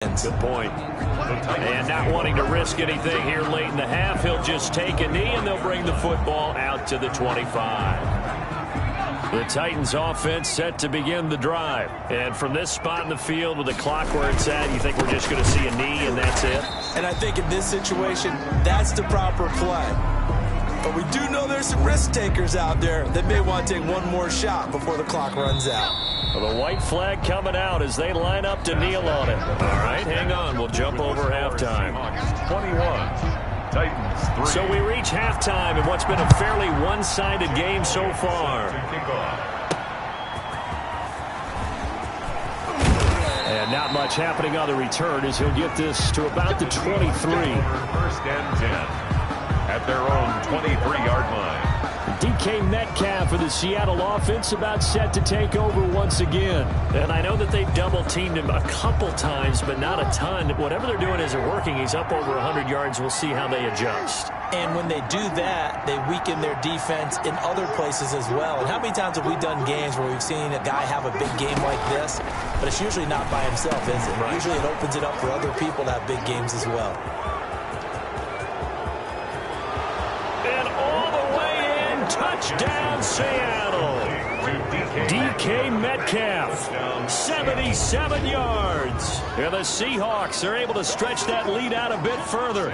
Good point. And not wanting to risk anything here late in the half, he'll just take a knee, and they'll bring the football out to the 25. The Titans offense set to begin the drive. And from this spot in the field with the clock where it's at, you think we're just going to see a knee and that's it? And I think in this situation, that's the proper play. But we do know there's some risk takers out there that may want to take one more shot before the clock runs out. Well, the white flag coming out as they line up to kneel on it. All right, hang on. We'll jump over halftime. 21, Titans 3. So we reach halftime in what's been a fairly one-sided game so far. And not much happening on the return as he'll get this to about the 23. First and 10 at their own 23-yard line. DK Metcalf for the Seattle offense about set to take over once again. And I know that they've double-teamed him a couple times, but not a ton. Whatever they're doing isn't working. He's up over 100 yards. We'll see how they adjust. And when they do that, they weaken their defense in other places as well. And how many times have we done games where we've seen a guy have a big game like this? But it's usually not by himself, is it? Right. Usually it opens it up for other people to have big games as well. Touchdown, Seattle. DK Metcalf, 77 yards. And the Seahawks are able to stretch that lead out a bit further.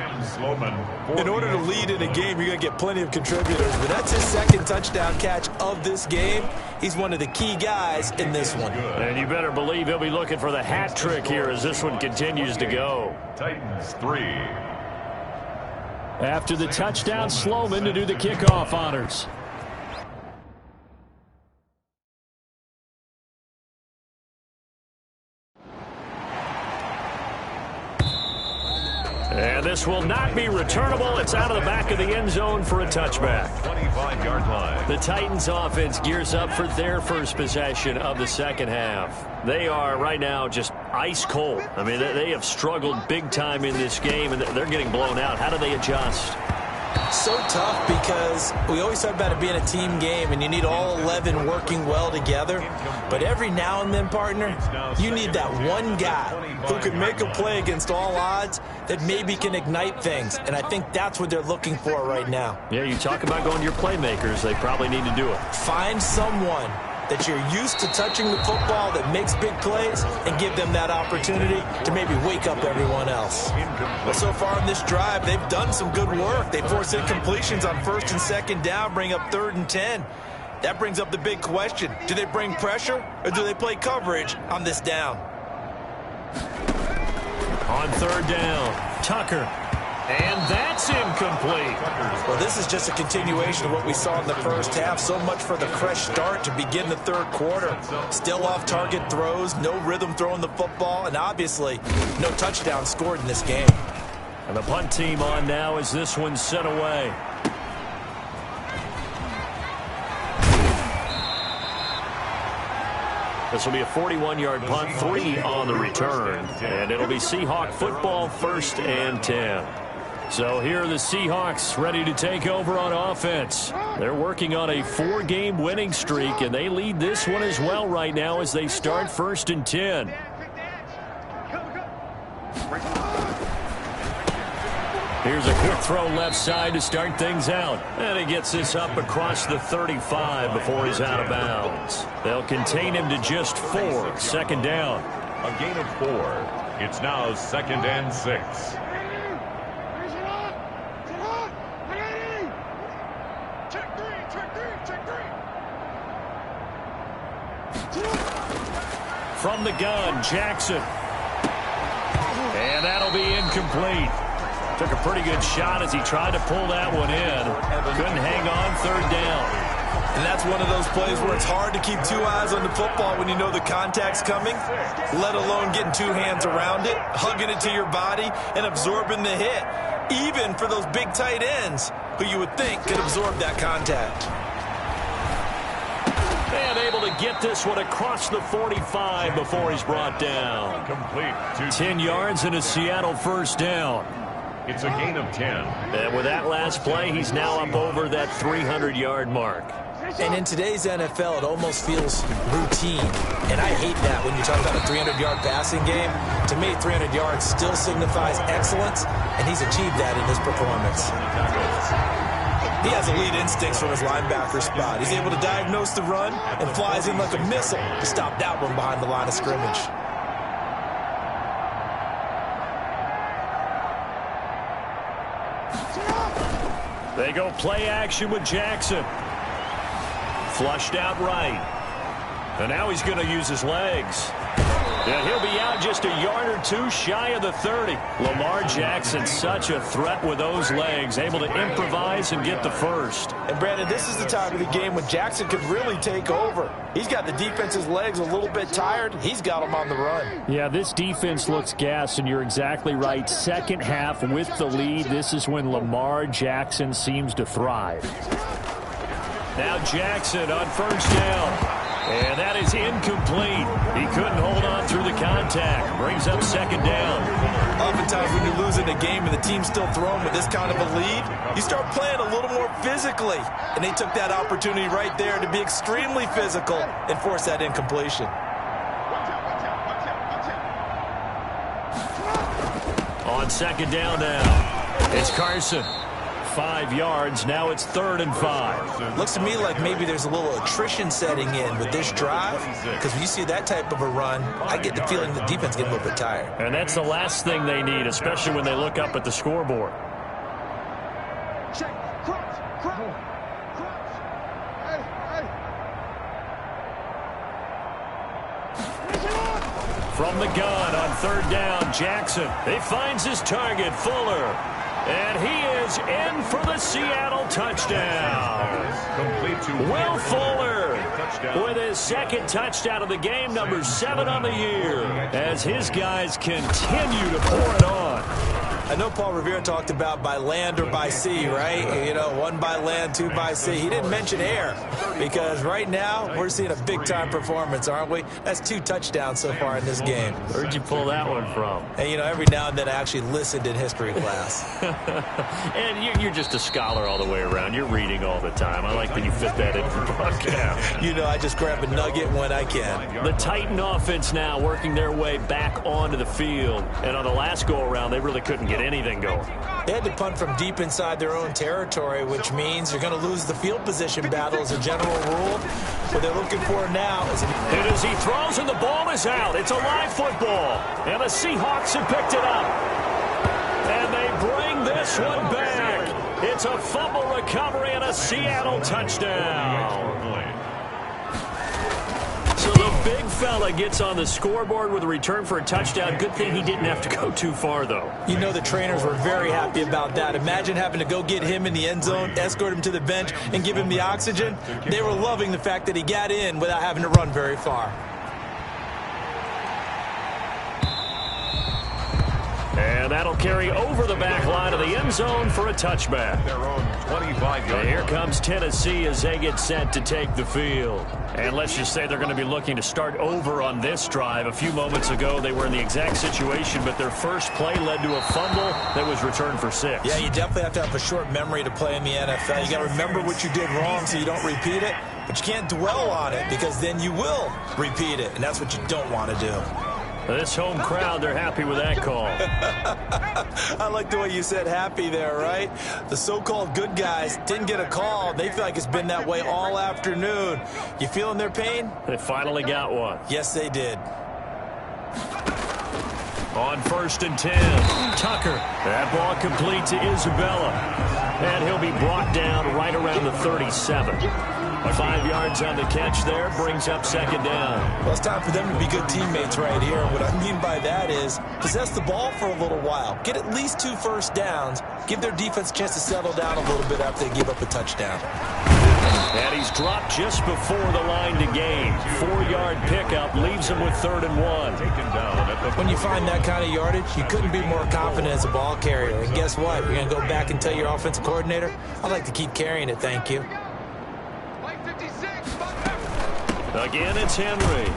In order to lead in a game, you're going to get plenty of contributors. But that's his second touchdown catch of this game. He's one of the key guys in this one. And you better believe he'll be looking for the hat trick here as this one continues to go. Titans 3. After the touchdown, Sloman to do the kickoff honors. And this will not be returnable. It's out of the back of the end zone for a touchback. 25-yard line. The Titans offense gears up for their first possession of the second half. They are right now just ice cold. I mean, they have struggled big time in this game, and they're getting blown out. How do they adjust? So tough because we always talk about it being a team game and you need all 11 working well together. But every now and then, partner, you need that one guy who can make a play against all odds that maybe can ignite things. And I think that's what they're looking for right now. Yeah, you talk about going to your playmakers. They probably need to do it. Find someone that you're used to touching the football that makes big plays and give them that opportunity to maybe wake up everyone else. Well, so far in this drive, they've done some good work. They force incompletions on first and second down, bring up 3rd and 10. That brings up the big question. Do they bring pressure or do they play coverage on this down? On 3rd down, Tucker. And that's incomplete. Well, this is just a continuation of what we saw in the first half. So much for the fresh start to begin the third quarter. Still off-target throws, no rhythm throwing the football, and obviously no touchdown scored in this game. And the punt team on now as this one's sent away. This will be a 41-yard punt, 3 on the return. And it'll be Seahawk football, 1st and 10. So here are the Seahawks ready to take over on offense. They're working on a 4-game winning streak, and they lead this one as well right now as they start 1st and 10. Here's a quick throw left side to start things out. And he gets this up across the 35 before he's out of bounds. They'll contain him to just 4, 2nd down. A gain of 4. It's now 2nd and 6. From the gun, Jackson. And that'll be incomplete. Took a pretty good shot as he tried to pull that one in. Couldn't hang on, 3rd down. And that's one of those plays where it's hard to keep 2 eyes on the football when you know the contact's coming, let alone getting 2 hands around it, hugging it to your body, and absorbing the hit, even for those big tight ends who you would think could absorb that contact. And able to get this one across the 45 before he's brought down. Complete. 10 yards and a Seattle 1st down. It's a gain of 10. And with that last play, he's now up over that 300-yard mark. And in today's NFL, it almost feels routine. And I hate that when you talk about a 300-yard passing game. To me, 300 yards still signifies excellence, and he's achieved that in his performance. He has elite instincts from his linebacker spot. He's able to diagnose the run and flies in like a missile to stop that one behind the line of scrimmage. They go play action with Jackson. Flushed out right. And now he's going to use his legs. And he'll be out just a yard or two shy of the 30. Lamar Jackson, such a threat with those legs, able to improvise and get the first. And Brandon, this is the time of the game when Jackson could really take over. He's got the defense's legs a little bit tired. He's got them on the run. Yeah, this defense looks gassed, and you're exactly right. Second half with the lead, this is when Lamar Jackson seems to thrive. Now Jackson on first down. And that is incomplete. He couldn't hold on through the contact. Brings up second down. Oftentimes when you're losing a game and the team's still throwing with this kind of a lead, you start playing a little more physically. And they took that opportunity right there to be extremely physical and force that incompletion. On second down now, it's Carson. 5 yards. Now it's 3rd and 5. Looks to me like maybe there's a little attrition setting in with this drive, because when you see that type of a run, I get the feeling the defense getting a little bit tired. And that's the last thing they need, especially when they look up at the scoreboard. From the gun on 3rd down, Jackson. He finds his target, Fuller. And he is in for the Seattle touchdown. Will Fuller with his second touchdown of the game, number 7 on the year, as his guys continue to pour it on. I know Paul Revere talked about by land or by sea, right? You know, 1 by land, 2 by sea. He didn't mention air, because right now we're seeing a big-time performance, aren't we? That's 2 touchdowns so far in this game. Where'd you pull that one from? And, you know, every now and then I actually listened in history class. And you're just a scholar all the way around. You're reading all the time. I like that you fit that in for broadcast. You know, I just grab a nugget when I can. The Titan offense now working their way back onto the field. And on the last go-around, they really couldn't get anything going. They had to punt from deep inside their own territory, which means you're going to lose the field position battle as a general rule. What they're looking for now is... And as he throws and the ball is out, it's a live football. And the Seahawks have picked it up. And they bring this one back. It's a fumble recovery and a Seattle touchdown. So the big fella gets on the scoreboard with a return for a touchdown. Good thing he didn't have to go too far, though. You know the trainers were very happy about that. Imagine having to go get him in the end zone, escort him to the bench, and give him the oxygen. They were loving the fact that he got in without having to run very far. And that'll carry over the back line of the end zone for a touchback. Their own 25-yard. Here comes Tennessee as they get set to take the field. And let's just say they're going to be looking to start over on this drive. A few moments ago, they were in the exact situation, but their first play led to a fumble that was returned for 6. Yeah, you definitely have to have a short memory to play in the NFL. You got to remember what you did wrong so you don't repeat it, but you can't dwell on it because then you will repeat it, and that's what you don't want to do. This home crowd, they're happy with that call. I like the way you said happy there, right? The so-called good guys didn't get a call. They feel like it's been that way all afternoon. You feeling their pain? They finally got one. Yes, they did. On 1st and 10, Tucker. That ball complete to Isabella. And he'll be brought down right around the 37. 5 yards on the catch there, brings up 2nd down. Well, it's time for them to be good teammates right here. What I mean by that is possess the ball for a little while. Get at least 2 first downs. Give their defense a chance to settle down a little bit after they give up a touchdown. And he's dropped just before the line to gain. 4-yard pickup leaves him with 3rd and 1. Taken down at the... When you find that kind of yardage, you couldn't be more confident as a ball carrier. And guess what? You're going to go back and tell your offensive coordinator, I'd like to keep carrying it, thank you. Again, it's Henry.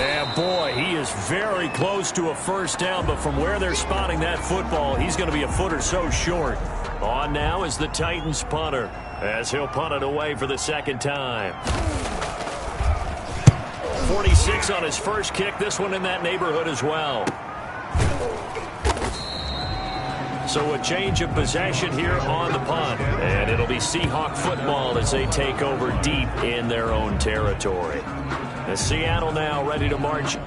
And boy, he is very close to a first down, but from where they're spotting that football, he's going to be a foot or so short. On now is the Titans punter. as he'll punt it away for the second time. 46 on his first kick. This one in that neighborhood as well. So a change of possession here on the punt. And it'll be Seahawk football as they take over deep in their own territory. And Seattle now ready to march.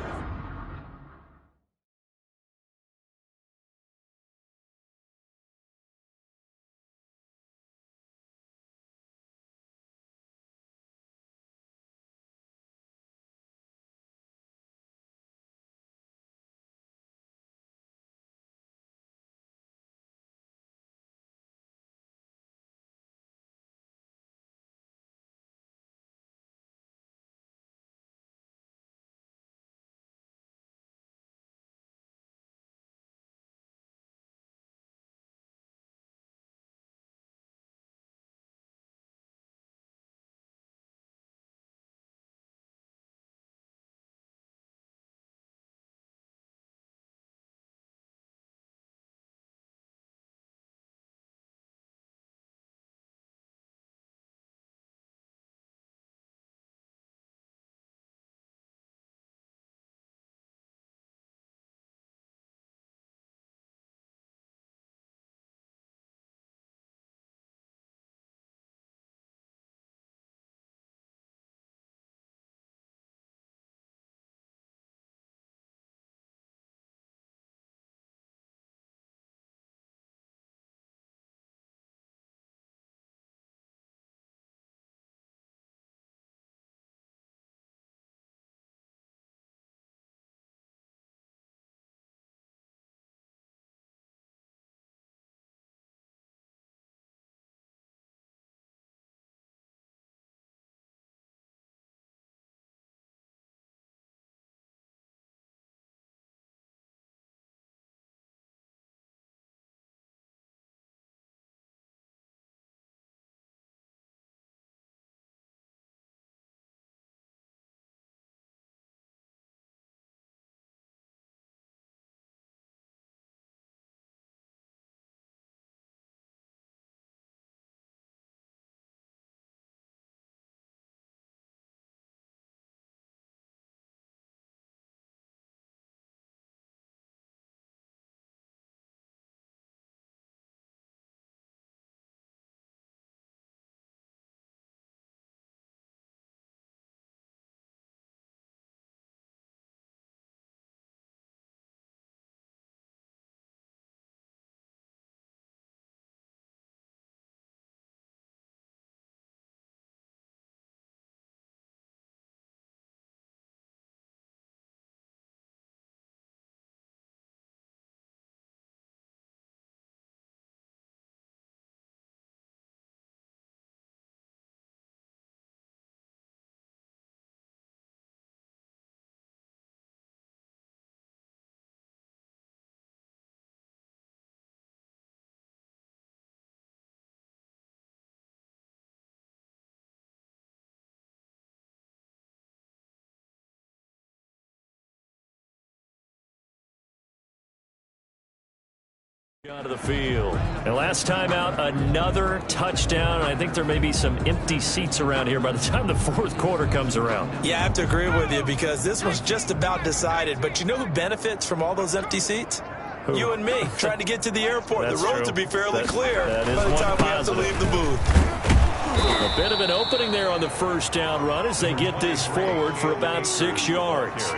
Onto the field. And last time out, another touchdown. I think there may be some empty seats around here by the time the fourth quarter comes around. Yeah, I have to agree with you because this was just about decided. But you know who benefits from all those empty seats? Who? You and me, trying to get to the airport. The road to be fairly clear by the time we have to leave the booth. A bit of an opening there on the first down run as they get this forward for about 6 yards.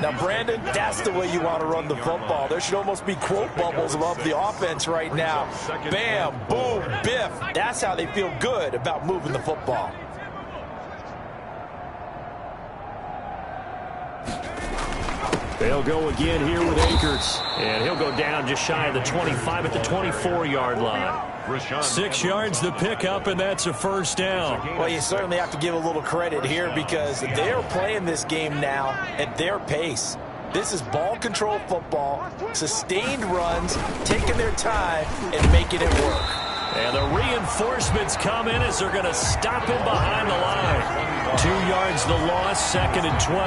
Now, Brandon, that's the way you want to run the football. There should almost be quote bubbles above the offense right now. Bam, boom, biff. That's how they feel good about moving the football. They'll go again here with Akers. And he'll go down just shy of the 25 at the 24-yard line. 6 yards the pickup, and that's a first down. Well, you certainly have to give a little credit here because they're playing this game now at their pace. This is ball control football, sustained runs, taking their time and making it work. And the reinforcements come in as they're going to stop him behind the line. 2 yards the loss, 2nd and 12.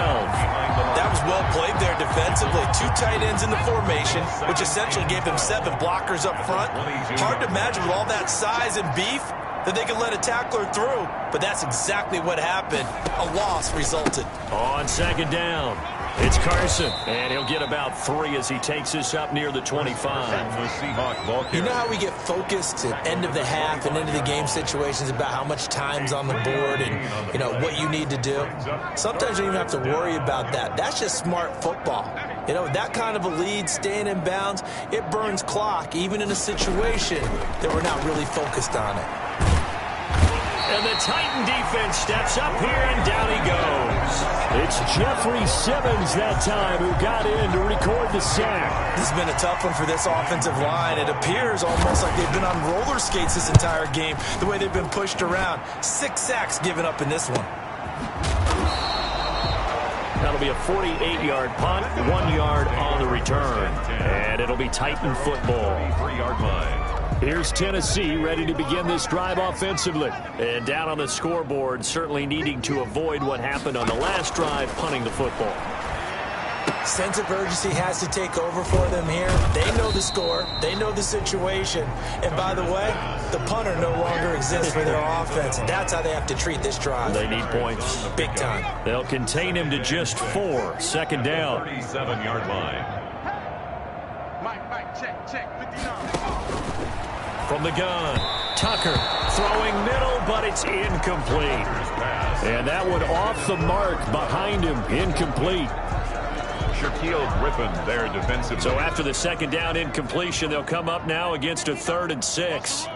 That was well played there defensively. 2 tight ends in the formation, which essentially gave them 7 blockers up front. Hard to imagine with all that size and beef, that they could let a tackler through, but that's exactly what happened. A loss resulted. On second down, it's Carson, and he'll get about 3 as he takes this up near the 25. You know how we get focused at end of the half and into the game situations about how much time's on the board and, you know, what you need to do? Sometimes you don't even have to worry about that. That's just smart football. You know, that kind of a lead, staying in bounds, it burns clock, even in a situation that we're not really focused on it. And the Titan defense steps up here, and down he goes. It's Jeffrey Simmons that time who got in to record the sack. This has been a tough one for this offensive line. It appears almost like they've been on roller skates this entire game, the way they've been pushed around. 6 sacks given up in this one. That'll be a 48-yard punt, 1 yard on the return. And it'll be Titan football. 3-yard line. Here's Tennessee ready to begin this drive offensively. And down on the scoreboard, certainly needing to avoid what happened on the last drive, punting the football. Sense of urgency has to take over for them here. They know the score. They know the situation. And by the way, the punter no longer exists for their offense. That's how they have to treat this drive. They need points. Big time. They'll contain him to just 4. Second down. 37-yard line. Mike, check, 59. From the gun, Tucker throwing middle, but it's incomplete. And that one off the mark behind him, incomplete. Shaquille Griffin, their defensive. So after the second down incompletion, they'll come up now against a 3rd and 6.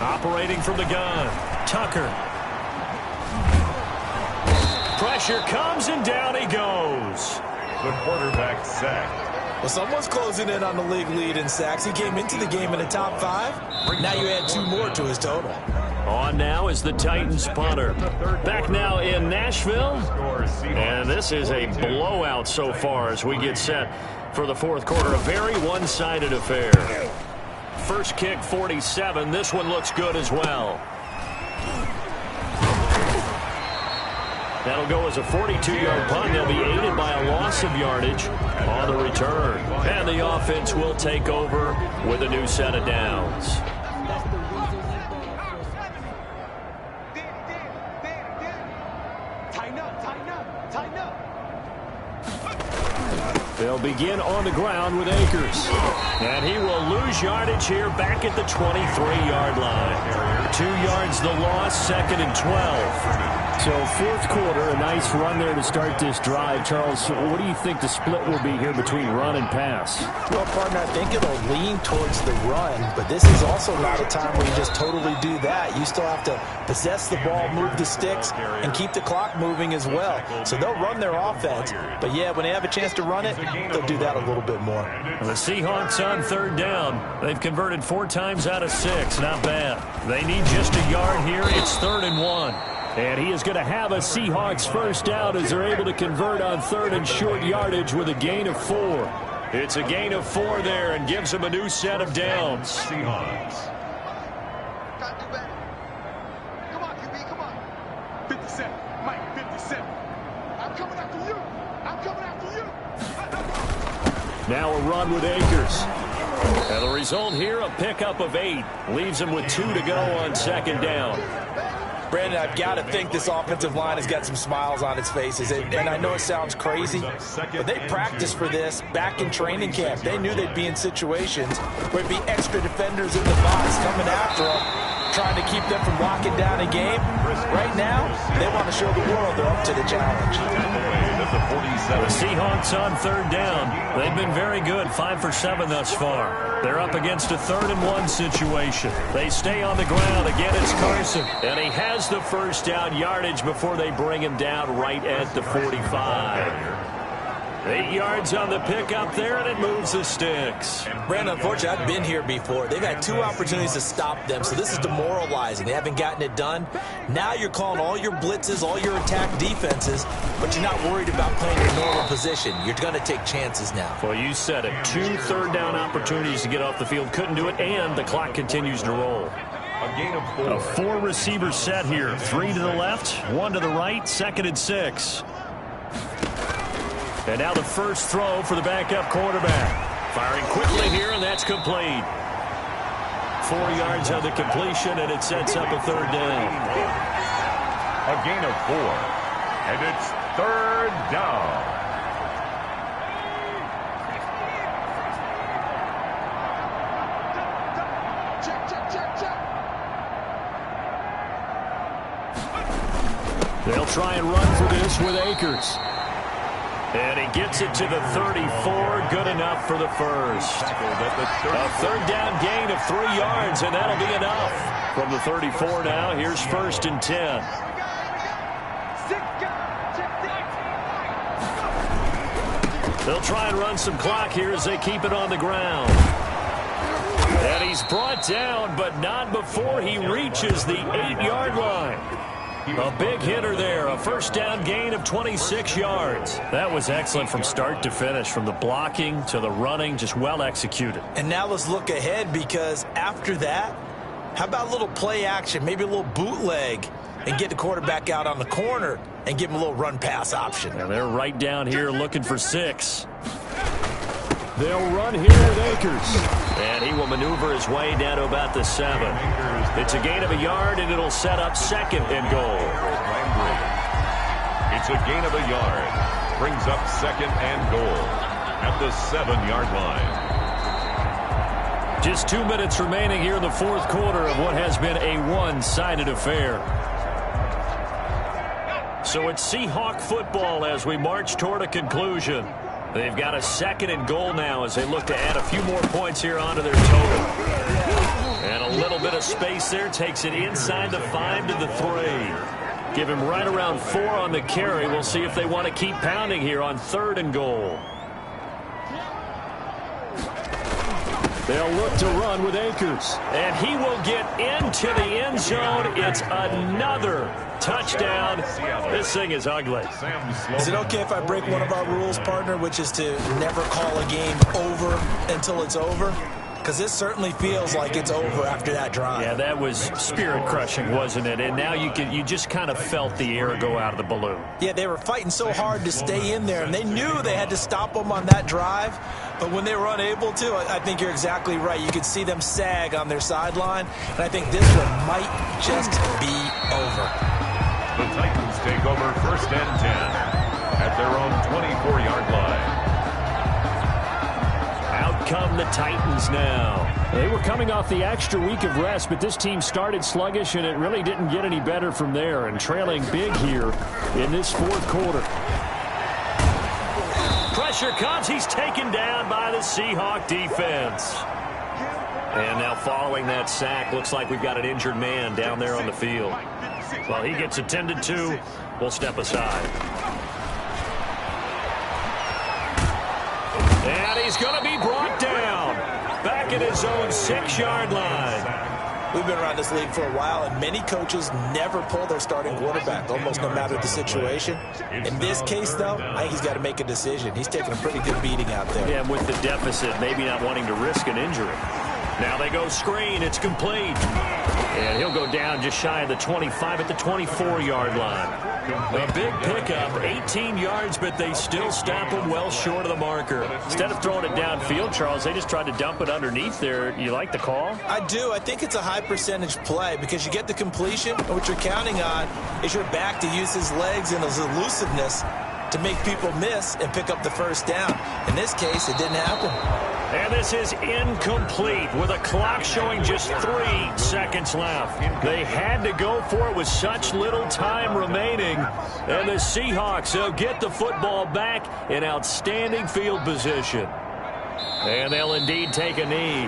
Operating from the gun, Tucker. Pressure comes, and down he goes. The quarterback sacked. Well, someone's closing in on the league lead in sacks. He came into the game in the top 5. Now you add 2 more to his total. On now is the Titans punter. Back now in Nashville. And this is a blowout so far as we get set for the 4th quarter. A very one-sided affair. First kick, 47. This one looks good as well. That'll go as a 42-yard punt. They'll be aided by a loss of yardage on the return. And the offense will take over with a new set of downs. They'll begin on the ground with Akers. And he will lose yardage here back at the 23-yard line. 2 yards the loss, 2nd and 12. So 4th quarter, a nice run there to start this drive. Charles, what do you think the split will be here between run and pass? Well, partner, I think it'll lean towards the run, but this is also not a time where you just totally do that. You still have to possess the ball, move the sticks, and keep the clock moving as well. So they'll run their offense, but yeah, when they have a chance to run it, they'll do that a little bit more. The Seahawks on 3rd down. They've converted 4 times out of 6. Not bad. They need just a yard here. It's 3rd and 1. And he is going to have a Seahawks first down as they're able to convert on 3rd and short yardage with a gain of 4. It's a gain of 4 there and gives him a new set of downs. Seahawks. Got to do better. Come on, QB, come on. 57. Mike, 57. I'm coming after you. I'm coming after you. Now a run with Akers. And the result here, a pickup of 8. Leaves him with 2 to go on 2nd down. Brandon, I've got to think this offensive line has got some smiles on its faces. And I know it sounds crazy, but they practiced for this back in training camp. They knew they'd be in situations where it'd be extra defenders in the box coming after them, trying to keep them from locking down a game. Right now, they want to show the world they're up to the challenge. The Seahawks on 3rd down. They've been very good, 5 for 7 thus far. They're up against a 3rd and 1 situation. They stay on the ground. Again, it's Carson. And he has the first down yardage before they bring him down right at the 45. 8 yards on the pickup there, and it moves the sticks. Brandon, unfortunately, I've been here before. They've had 2 opportunities to stop them, so this is demoralizing. They haven't gotten it done. Now you're calling all your blitzes, all your attack defenses, but you're not worried about playing your normal position. You're going to take chances now. Well, you said it. 2 3rd down opportunities to get off the field. Couldn't do it, and the clock continues to roll. A gain of 4. A 4-receiver set here. 3 to the left, 1 to the right, 2nd and 6. And now the first throw for the backup quarterback. Firing quickly here, and that's complete. 4 yards on the completion, and it sets up a third down. A gain of 4. And it's third down. They'll try and run for this with Akers. And he gets it to the 34. Good enough for the first. A third down gain of 3 yards, and that'll be enough. From the 34 now, here's 1st and 10. They'll try and run some clock here as they keep it on the ground. And he's brought down, but not before he reaches the 8-yard line. A big hitter there, a first down gain of 26 yards. That was excellent from start to finish, from the blocking to the running, just well executed. And now let's look ahead, because after that, how about a little play action, maybe a little bootleg, and get the quarterback out on the corner and give him a little run-pass option. And they're right down here looking for 6. They'll run here with Akers. And he will maneuver his way down to about the 7. It's a gain of a yard, and it'll set up 2nd and goal. It's a gain of a yard. Brings up 2nd and goal at the 7-yard line. Just 2 minutes remaining here in the 4th quarter of what has been a one-sided affair. So it's Seahawk football as we march toward a conclusion. They've got a 2nd and goal now as they look to add a few more points here onto their total. And a little bit of space there takes it inside the 5 to the 3. Give him right around 4 on the carry. We'll see if they want to keep pounding here on 3rd and goal. They'll look to run with Akers. And he will get into the end zone. It's another touchdown. This thing is ugly. Is it okay if I break one of our rules, partner, which is to never call a game over until it's over? Because this certainly feels like it's over after that drive. Yeah, that was spirit-crushing, wasn't it? And now you just kind of felt the air go out of the balloon. Yeah, they were fighting so hard to stay in there, and they knew they had to stop them on that drive. But when they were unable to, I think you're exactly right. You could see them sag on their sideline, and I think this one might just be over. The Titans take over 1st and 10 at their own 24-yard line. Out come the Titans now. They were coming off the extra week of rest, but this team started sluggish, and it really didn't get any better from there, and trailing big here in this 4th quarter. Pressure comes. He's taken down by the Seahawk defense. And now following that sack, looks like we've got an injured man down there on the field. While he gets attended to, we'll step aside. And he's going to be brought down back at his own 6-yard line. We've been around this league for a while, and many coaches never pull their starting quarterback, almost no matter the situation. In this case, though, I think he's got to make a decision. He's taking a pretty good beating out there. Yeah, with the deficit, maybe not wanting to risk an injury. Now they go screen. It's complete. And he'll go down just shy of the 25 at the 24-yard line. A big pickup, 18 yards, but they still stop him well short of the marker. Instead of throwing it downfield, Charles, they just tried to dump it underneath there. You like the call? I do. I think it's a high percentage play because you get the completion, and what you're counting on is your back to use his legs and his elusiveness to make people miss and pick up the first down. In this case, it didn't happen. And this is incomplete with a clock showing just 3 seconds left. They had to go for it with such little time remaining. And the Seahawks will get the football back in outstanding field position. And they'll indeed take a knee.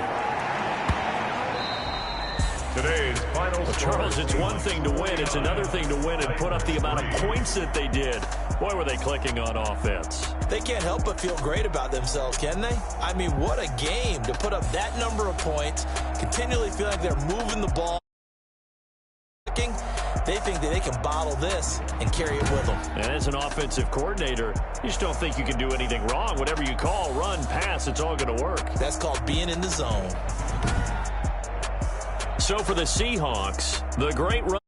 Today's final score. Charles, it's one thing to win. It's another thing to win and put up the amount of points that they did. Boy, were they clicking on offense. They can't help but feel great about themselves, can they? I mean, what a game to put up that number of points, continually feel like they're moving the ball. They think that they can bottle this and carry it with them. And as an offensive coordinator, you just don't think you can do anything wrong. Whatever you call, run, pass, it's all going to work. That's called being in the zone. So for the Seahawks, the great run.